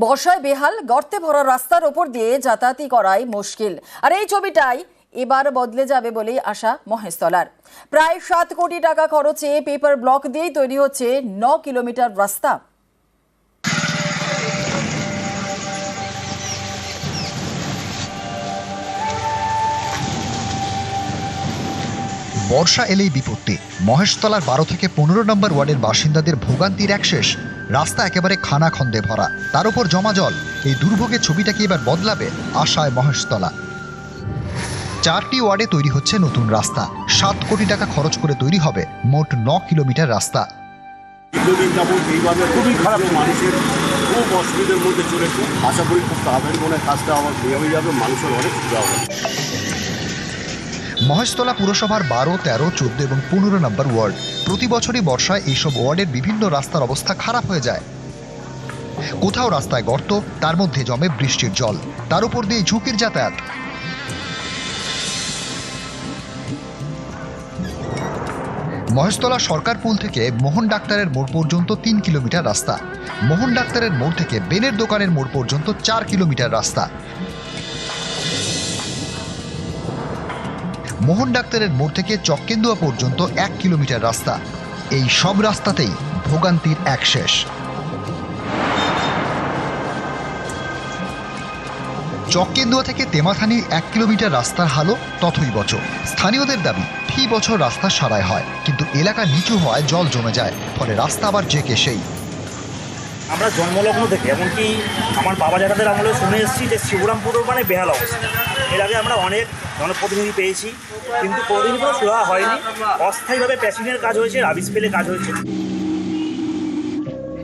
বর্ষায় বেহাল, গর্তে ভরা রাস্তার ওপর দিয়ে যাতায়াতি করাই মুশকিল। আর এই ছবিটাই এবার বদলে যাবে বলেই আশা মহেশতলার। প্রায় 7 কোটি টাকা খরচে পেপার ব্লক দিয়েই তৈরি হচ্ছে 9 কিলোমিটার রাস্তা। বর্ষা এলেই বিপত্তি। মহেশতলার 12 থেকে 15 নম্বর ওয়ার্ডের বাসিন্দাদের ভোগান্তির এক শেষ। রাস্তা একেবারে খানাখন্দে ভরা, তার উপর জমা জল। এই দুর্ভোগের ছবিটা কি এবার বদলাবে আশায় মহেশতলা। 4টি ওয়ার্ডে তৈরি হচ্ছে নতুন রাস্তা। 7 কোটি টাকা খরচ করে তৈরি হবে মোট 9 কিলোমিটার রাস্তা। দীর্ঘদিন যাবত এইভাবে খুবই খারাপ, মানুষের খুব অসুবিধার মধ্যে চলেছে। আশা করি খুব তাড়াতাড়ি মনে কাজটা আমার হয়ে যাবে, মানুষের অনেক সুবিধা হবে। মহেশতলা পুরসভার 12, 13, 14 এবং 15 নম্বর ওয়ার্ড। প্রতি বছরই বর্ষায় এইসব ওয়ার্ডের বিভিন্ন রাস্তার অবস্থা খারাপ হয়ে যায়। কোথাও রাস্তায় গর্ত, তার মধ্যে জমে বৃষ্টির জল, তার উপর দিয়ে ঝুঁকির যাতায়াত। মহেশতলা সরকারপুল থেকে মোহন ডাক্তারের মোড় পর্যন্ত 3 কিলোমিটার রাস্তা। মোহন ডাক্তারের মোড় থেকে বেনের দোকানের মোড় পর্যন্ত 4 কিলোমিটার রাস্তা। মোহন ডাক্তারের মোড় থেকে চককেন্দুয়া পর্যন্ত 1 কিলোমিটার রাস্তা। এই সব রাস্তাতেই ভোগান্তির এক শেষ। চককেন্দুয়া থেকে তেমাথানি 1 কিলোমিটার রাস্তার হালও তথৈবচ। স্থানীয়দের দাবি, ফি বছর রাস্তা সারাই হয়, কিন্তু এলাকা নিচু হওয়ায় জল জমে যায়, ফলে রাস্তা আবার যে কে সেই। আমরা জন্মলগ্ন থেকে, এমনকি আমার বাবা জ্যাঠাদের আমলে শুনে এসেছি যে শিবরামপুরের মানে বেহাল অবস্থা। এর আগে আমরা অনেক জনপ্রতিনিধি পেয়েছি, কিন্তু কোনোদিন কোনো সুরাহা হয়নি। অস্থায়ীভাবে প্যাসিংয়ের কাজ হয়েছে, রাবিশ পেলে কাজ হয়েছে।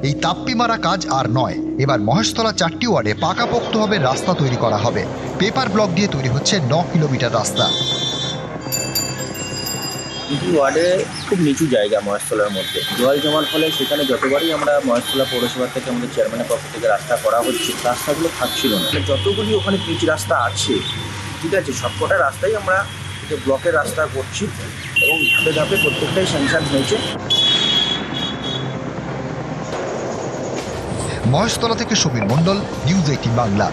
এই তাপ্পি মারা কাজ আর নয়, এবার মহেশতলা 4টি ওয়ার্ডে পাকাপোক্তভাবে রাস্তা তৈরি করা হবে। পেপার ব্লক দিয়ে তৈরি হচ্ছে 9 কিলোমিটার রাস্তা। দুটি ওয়ার্ডে খুব নিচু জায়গা মহেশতলার মধ্যে, জল জমার ফলে সেখানে যতবারই আমরা মহেশতলা পৌরসভা থেকে আমাদের চেয়ারম্যানের পক্ষ থেকে রাস্তা করা হচ্ছে, রাস্তাগুলো থাকছিল না। যতগুলি ওখানে পিচ রাস্তা আছে, ঠিক আছে, সবকটা রাস্তাই আমরা ব্লকের রাস্তা করছি এবং ধাপে ধাপে প্রত্যেকটাই স্যাংশন হয়েছে। মহেশতলা থেকে সমীর মণ্ডল, নিউজ 18 বাংলা।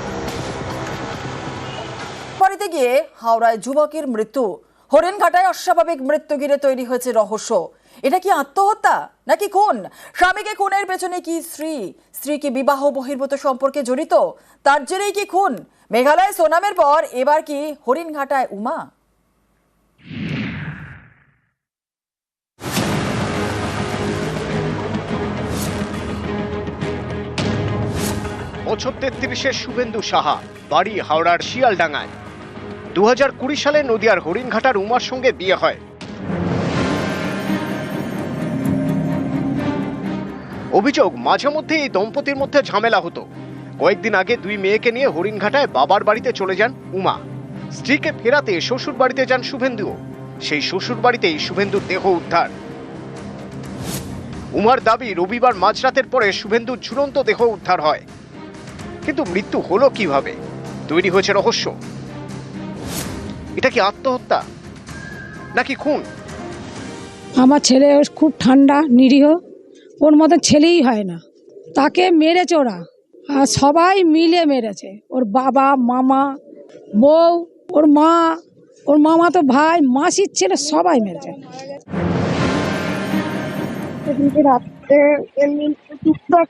বাড়িতে গিয়ে হাওড়ায় যুবকের মৃত্যু। হরিণঘাটায় অস্বাভাবিক মৃত্যু ঘিরে তৈরি হয়েছে রহস্য। এটা কি আত্মহত্যা নাকি খুন? স্বামীকে খুনের পেছনে কি স্ত্রী কি বিবাহ বহির্ভূত সম্পর্কে জড়িত? তার জেরেই কি খুন? মেঘালয় সোনামের পর এবার কি হরিণঘাটায় উমা? বছর 33-এর শুভেন্দু সাহা, বাড়ি হাওড়ার শিয়ালডাঙ্গায়। 2020 সালে নদিয়ার হরিণঘাটার উমার সঙ্গে বিয়ে হয়। অভিযোগ, মাঝে মধ্যে এই দম্পতির মধ্যে ঝামেলা হতো। কয়েকদিন আগে 2 মেয়েকে নিয়ে হরিণঘাটায় বাবার বাড়িতে চলে যান উমা। স্ত্রীকে ফেরাতে শ্বশুর বাড়িতে যান শুভেন্দুও। সেই শ্বশুর বাড়িতেই শুভেন্দুর দেহ উদ্ধার। উমার দাবি, রবিবার মাঝরাতের পরে শুভেন্দুর ঝুলন্ত দেহ উদ্ধার হয়। কিন্তু মৃত্যু হলো কিভাবে? তৈরি হয়েছে রহস্য। এটা কি আত্মহত্যা নাকি খুন? আমার ছেলে খুব ঠান্ডা, নিরীহ, ওর মতন ছেলেই হয় না। তাকে মেরেছে ওরা, আর সবাই মিলে মেরেছে। ওর বাবা, মামা, বউ, ওর মা, ওর মামা তো ভাই, মাসির ছেলে, সবাই মেরেছে। রাত্রে এমনি টুকটাক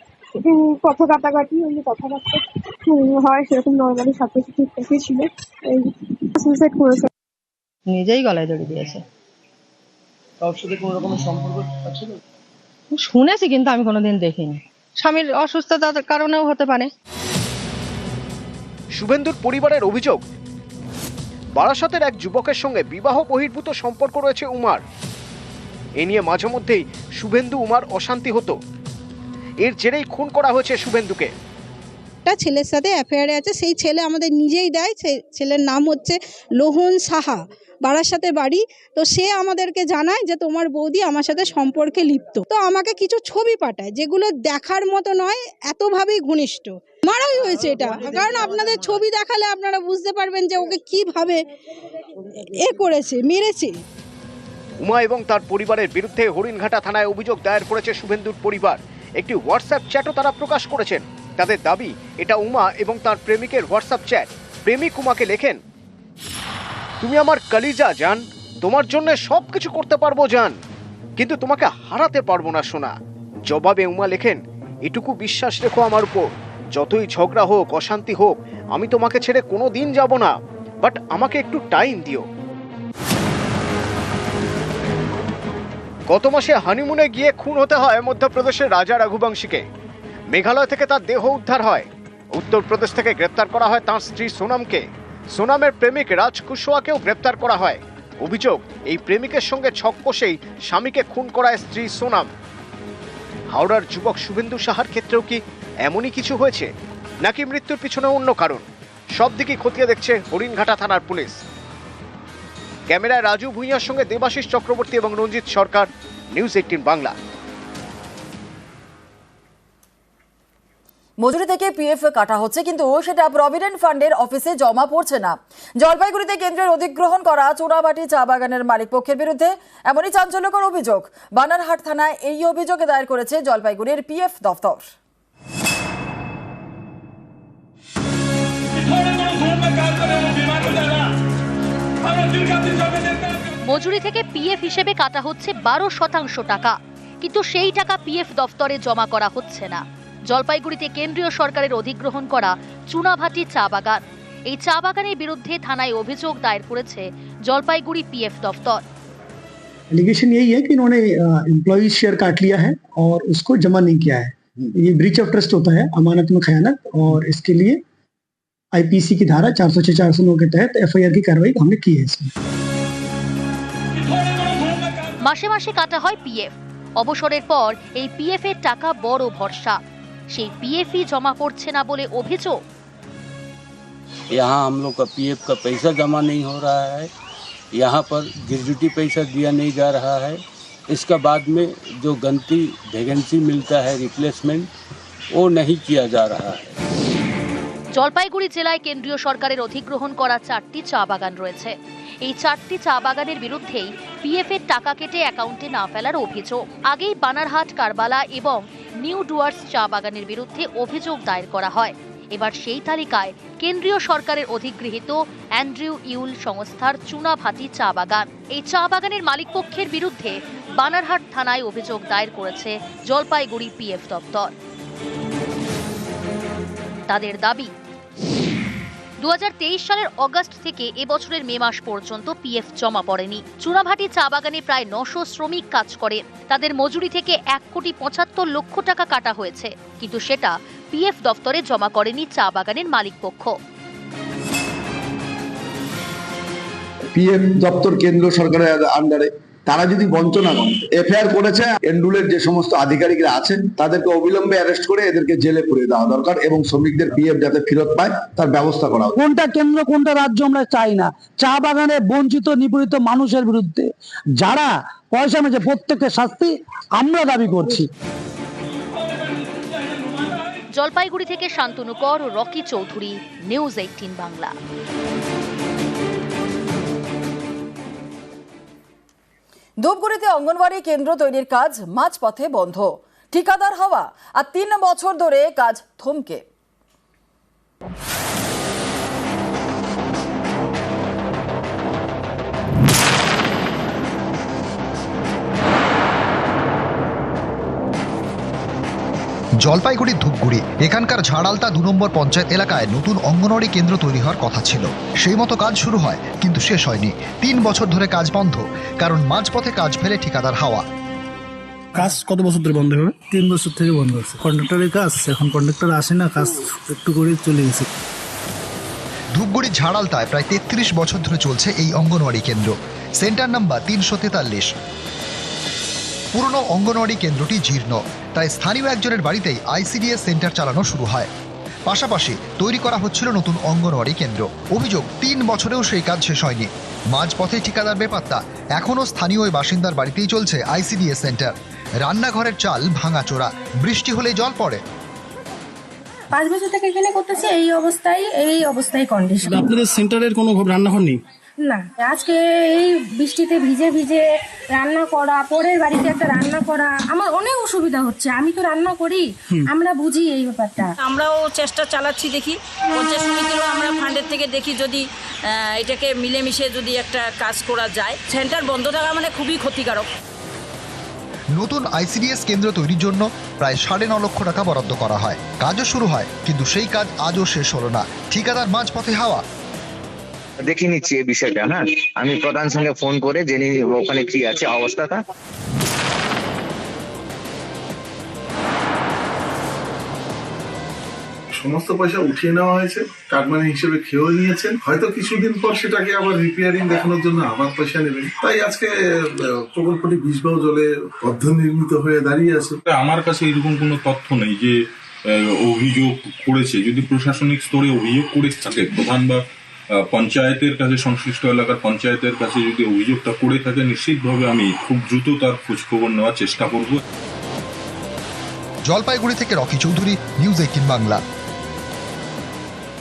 কথা কাটাকাটি, এমনি কথাবার্তা হয়, সেরকম নর্মালি সাথে ঠিকঠাকই ছিল। এই সুইসাইড করেছে, নিজেই গলায় দড়ি দিয়েছে। কারোর সাথে কোনো রকমের সম্পর্ক আছে? শুনেছি, কিন্তু আমি কোনোদিন দেখিনি। স্বামীর অসুস্থতার কারণেও হতে পারে। শুভেন্দুর পরিবারের অভিযোগ, বারাসাতের এক যুবকের সঙ্গে বিবাহ বহির্ভূত সম্পর্ক রয়েছে উমার। এ নিয়ে মাঝে মধ্যেই শুভেন্দু উমার অশান্তি হতো। এর জেরেই খুন করা হয়েছে শুভেন্দুকে। একটা ছেলের সাথে অ্যাফেয়ারে আছে, সেই ছেলে আমাদের নিজেই দেয়। সেই ছেলের নাম হচ্ছে লোহন সাহা, বারাসাতে বাড়ি। তো সে আমাদেরকে জানায় যে তোমার বৌদি আমার সাথে সম্পর্কে লিপ্ত। তো আমাকে কিছু ছবি পাঠায়, যেগুলো দেখার মতো নয়, এতভাবেই ঘনিষ্ঠ। মারাই হয়েছে এটা, কারণ আপনাদের ছবি দেখালে আপনারা বুঝতে পারবেন যে ওকে কিভাবে করেছে, মেরেছে। উমা এবং তার পরিবারের বিরুদ্ধে হরিণঘাটা থানায় অভিযোগ দায়ের করেছে শুভেন্দুর পরিবার। একটি হোয়াটসঅ্যাপ চ্যাটও তারা প্রকাশ করেছেন। তাদের দাবি এটা উমা এবং তার প্রেমিকের হোয়াটসঅ্যাপ চ্যাট। প্রেমিক উমাকে লেখেন, তুমি আমার কলিজা জান, তোমার জন্য সবকিছু করতে পারবো জান, কিন্তু তোমাকে হারাতে পারবো না সোনা। জবাবে উমা লেখেন, এটুকু বিশ্বাস রেখো আমার উপর, যতই ঝগড়া হোক অশান্তি হোক আমি তোমাকে ছেড়ে কোনো দিন যাব না, বাট আমাকে একটু টাইম দিও। গত মাসে হানিমুনে গিয়ে খুন হতে হয় মধ্যপ্রদেশের রাজা রঘুবংশীকে। মেঘালয় থেকে তার দেহ উদ্ধার হয়। উত্তরপ্রদেশ থেকে গ্রেপ্তার করা হয় তাঁর স্ত্রী সোনামকে। সোনামের প্রেমিক রাজ কুশওয়াকেও গ্রেপ্তার করা হয়। অভিযোগ, এই প্রেমিকের সঙ্গে ছক কষেই স্বামীকে খুন করায় স্ত্রী সোনাম। হাওড়ার যুবক শুভেন্দু সাহার ক্ষেত্রেও কি এমনই কিছু হয়েছে, নাকি মৃত্যুর পিছনে অন্য কারণ? সব দিকই খতিয়ে দেখছে হরিণঘাটা থানার পুলিশ। ক্যামেরায় রাজু ভূঁইয়ার সঙ্গে দেবাশিস চক্রবর্তী এবং রঞ্জিত সরকার, নিউজ 18 বাংলা। মজুরি থেকে পিএফ কাটা হচ্ছে, কিন্তু সেটা প্রভিডেন্ট ফান্ডের অফিসে জমা পড়ছে না। জলপাইগুড়িতে কেন্দ্রের অধিগ্রহণ করা চোরাবাটি চা বাগানের মালিক পক্ষের বিরুদ্ধে এমনই চাঞ্চল্যকর অভিযোগ। বানারহাট থানায় এই অভিযোগে দায়ের করেছে জলপাইগুড়ির পিএফ দফতর। মজুরি থেকে পিএফ হিসেবে কাটা হচ্ছে 12% টাকা, কিন্তু সেই টাকা পিএফ দফতরে জমা করা হচ্ছে না। জলপাইগুড়িতে কেন্দ্রীয় সরকারের অধিগ্রহণ করা চুনাভাটি চা বাগান, এই চা বাগানের বিরুদ্ধে থানায় অভিযোগ দায়ের করেছে জলপাইগুড়ি পিএফ দফতর। एलिगेशन यही है कि इन्होंने एम्प्लॉय शेयर काट लिया है और उसको जमा नहीं किया है। ये ब्रीच ऑफ ट्रस्ट होता है, अमानत में खयानत, और इसके लिए आईपीसी की धारा 406 409 के तहत एफआईआर की कार्रवाई हमने की है। इसमें মাসে মাসে কাটা হয় পিএফ। অবসরের পর এই পিএফ এর টাকা বড় ভরসা, সেই পিএফই জমা পড়ছে না বলে অভিযোগ। यहाँ हम लोग का पीएफ का पैसा जमा नहीं हो रहा है, यहाँ पर ग्रेजुटी पैसा दिया नहीं जा रहा है। इसका बाद में जो गलती वैकेंसी मिलता है रिप्लेसमेंट, वो नहीं किया जा रहा है। জলপাইগুড়ি জেলায় কেন্দ্রীয় সরকারের অধিগ্রহণ করা 4টি চা বাগান রয়েছে। এই 4টি চা বাগানের বিরুদ্ধেই পিএফ এর টাকা কেটে অ্যাকাউন্টে না ফেলার অভিযোগ। আগেই বানারহাট, কারবালা এবং নিউ ডুয়ার্স চা বাগানের বিরুদ্ধে অভিযোগ দায়ের করা হয়। এবার সেই তালিকায় কেন্দ্রীয় সরকারের অধিগৃহীত অ্যান্ড্রিউ ইউল সংস্থার চুনাভাটি চা বাগান। এই চা বাগানের মালিকপক্ষের বিরুদ্ধে বানারহাট থানায় অভিযোগ দায়ের করেছে জলপাইগুড়ি পিএফ দপ্তর। তাদের দাবি, 2023 সালের অগাস্ট থেকে এবছরের মে মাস পর্যন্ত পিএফ জমা পড়েনি। চুনাভাটি চা বাগানে প্রায় 900 শ্রমিক কাজ করে। তাদের মজুরি থেকে 1,75,00,000 টাকা কাটা হয়েছে, কিন্তু সেটা পিএফ দফতরে জমা করেনি চা বাগানের মালিকপক্ষ। পিএফ দপ্তর কেন্দ্র সরকারের আন্ডারে, তারা যদি বঞ্চনা করে এফআইআর করেছে, এন্ডুলের যে সমস্ত আধিকারিকরা আছেন তাদেরকে অবিলম্বে অ্যারেস্ট করে এদেরকে জেলে পুরে দেওয়া দরকার এবং শ্রমিকদের পিএফ যাতে ফেরত পায় তার ব্যবস্থা করা। কোনটা কেন্দ্র কোনটা রাজ্য আমরা চাই না। চা বাগানে বঞ্চিত নিপীড়িত মানুষের বিরুদ্ধে যারা পয়সা মেঝে প্রত্যেকের শাস্তি আমরা দাবি করছি। জলপাইগুড়ি থেকে শান্তনু কর ও রকি চৌধুরী, নিউজ 18 বাংলা। ধূপগুড়িতে অঙ্গনওয়াড়ি কেন্দ্র তৈরির কাজ মাঝপথে বন্ধ। ঠিকাদার হওয়া আর 3 বছর ধরে কাজ থমকে। জলপাইগুড়ির ধূপগুড়ি, এখানকার ঝাড়ালতা 2 নম্বর পঞ্চায়েত এলাকায় নতুন অঙ্গনওয়াড়ি কেন্দ্র তৈরি হওয়ার কথা ছিল। সেই মতো কাজ শুরু হয়, কিন্তু শেষ হয়নি। 3 বছর ধরে কাজ বন্ধ, কারণ মাঝপথে কাজ ফেলে ঠিকাদার হাওয়া। কাজ কত বছর ধরে বন্ধ হবে? 3 বছর থেকে বন্ধ হচ্ছে। কন্ট্রাক্টরের কাজ, এখন কন্ট্রাক্টর আসে না, কাজ একটু করে চলে গেছে। ধূপগুড়ির ঝাড়ালতায় প্রায় 33 বছর ধরে চলছে এই অঙ্গনওয়াড়ি কেন্দ্র। Centre number 343। পুরনো অঙ্গনওয়াড়ি কেন্দ্রটি জীর্ণ, তাই স্থানীয় একজনের বাড়িতেই আইসিডিএস সেন্টার চালানো শুরু হয়। পাশাপাশি তৈরি করা হচ্ছিল নতুন অঙ্গনওয়াড়ি কেন্দ্র। অভিযোগ, 3 বছরেও সেই কাজ শেষ হয়নি। মাঝপথে ঠিকাদার বেপাত্তা। এখনও স্থানীয় ওই বাসিন্দার বাড়িতেই চলছে আইসিডিএস সেন্টার। রান্নাঘরের চাল ভাঙাচোরা, বৃষ্টি হলেই জল পড়ে। 5 বছর থেকে এখানে করতেছে, এই অবস্থায় কন্ডিশন। আপনাদের সেন্টারের কোনো রান্নাঘর নেই? না, আজকে এই বৃষ্টিতে ভিজে ভিজে রান্না করা, পরের বাড়িতে একটা রান্না করা, আমার অনেক অসুবিধা হচ্ছে। আমি তো রান্না করি, আমরা বুঝি এই ব্যাপারটা। আমরাও চেষ্টা চালাচ্ছি, দেখি পঞ্চায়েত সমিতিরও আমরা ফান্ডের থেকে দেখি যদি এটাকে মিলেমিশে যদি একটা কাজ করা যায়। সেন্টার বন্ধ থাকা মানে খুবই ক্ষতিকারক। নতুন আইসিডিএস কেন্দ্র তৈরির জন্য প্রায় 9.5 লক্ষ টাকা বরাদ্দ করা হয়। কাজও শুরু হয়, কিন্তু সেই কাজ আজও শেষ হলো না। ঠিকাদার মাঝপথে হাওয়া। দেখে নিচ্ছি এই বিষয়টা। হ্যাঁ, আমি প্রধান সঙ্গে ফোন করে জেনে ওখানে কি আছে অবস্থাটা। সমস্ত পয়সা উঠিয়ে নেওয়া হয়েছে, কাটমানি হিসেবে খেয়েও নিয়েছেন। হয়তো কিছুদিন পর সেটাকে আবার রিপেয়ারিং দেখানোর জন্য আবার পয়সা নেবেন। তাই আজকে প্রকল্পটি বিষবাও জলে অর্ধনির্মিত হয়ে দাঁড়িয়ে আছে। আমার কাছে এরকম কোনো তথ্য নেই যে অভিযোগ করেছে। যদি প্রশাসনিক স্তরে অভিযোগ করে থাকে, প্রধান বা পঞ্চায়েতের কাছে, সংশ্লিষ্ট এলাকার পঞ্চায়েতের কাছে যদি অভিযোগটা করে থাকে, নিশ্চিতভাবে আমি খুব দ্রুত তার খোঁজখবর নেওয়ার চেষ্টা করব। জলপাইগুড়ি থেকে রকি চৌধুরী, নিউজ 18 বাংলা।